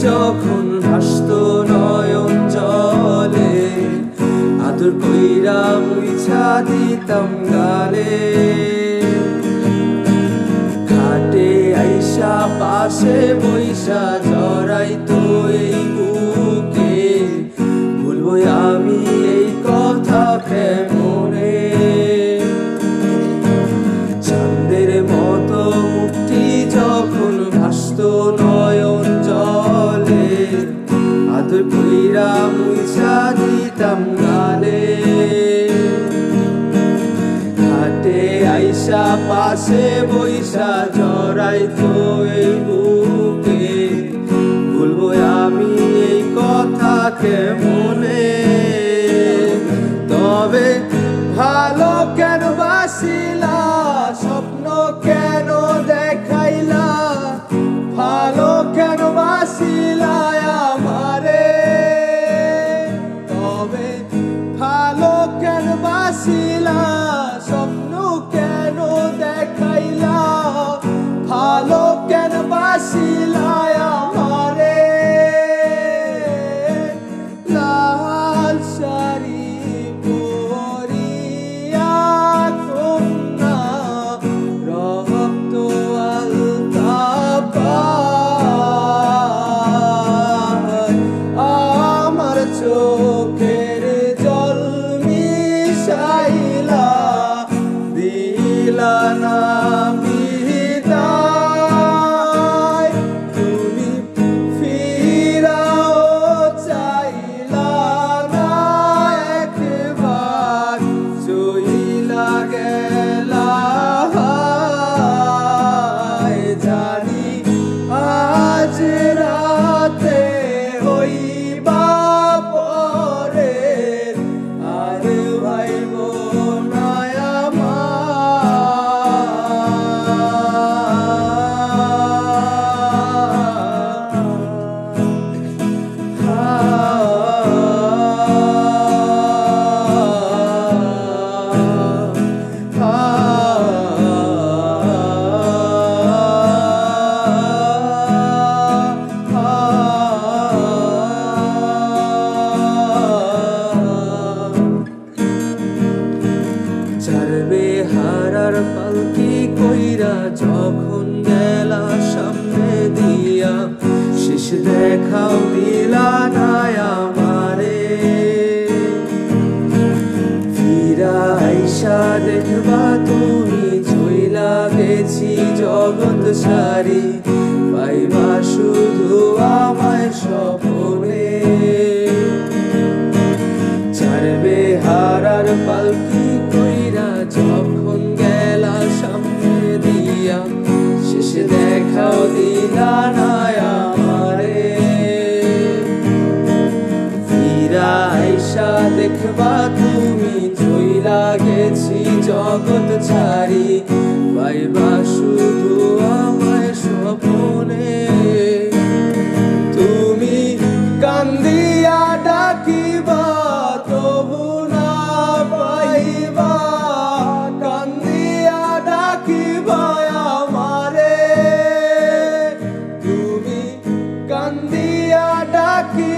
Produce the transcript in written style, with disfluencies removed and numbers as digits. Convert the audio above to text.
যখন ভাসতো নয়ন জলে, আদর কইরা মুইছা দিতাম গালে। ঘাটে আইসা পাশে বইসা জড়াইতো এই বুকে, ভুলবো আমি এই কথা কেমনে। চাঁদের মতো মুক্তি যখন ভাসতো নয়ন জলে, আদর কইরা মুইছা দিতাম গালে। ঘাটে আইসা পাশে বইসা জড়াইতো এই বুকে, ভুলবো আমি এই কথা কেমনে। তবে ভালো কেন বাসিলা, স্বপ্ন কেন দেখাইলা, ভালো কেন বাসিলা আমারে। তবে ভালো কেন বাসিলা, স্বপ্ন কেন দেখাইলা, ভালো কেন বাসিলা আমারে। লাল শাড়ি পরিয়া কন্যা, রক্ত আলতা পায়, আমার চোখের জল মিশাইলা দিলা না বিদায়। তুমি ফিরাও চাইলা না একবার, চইলা গেলা। জানি আজ রাতে হইবা পরের, আর ভাইব না চারবে হারার পালকি কইরা যখন গেলা সামনে দিয়া, শেষ দেখাও দিলা না আমারে। ফিরা আইসা দেখবা তুমি চইলা গেছি জগৎ সারি, পাইবা শুধু আমায় স্বপ্নে। চারবে হারার পালকি কইরা যখন গেলা সামনে দিয়া, শেষ দেখাও দিলা না আমারে। ফিরা আইসা দেখবা তুমি চইলা গেছি জগৎ ছাড়ি, পাইবা শুধু আমায় স্বপ্নে। তুমি কান্দিয়া ডাকিবা তবু না পাইবা, কান্দিয়া ডাকিবা আমারে। তুমি কান্দিয়া ডাকি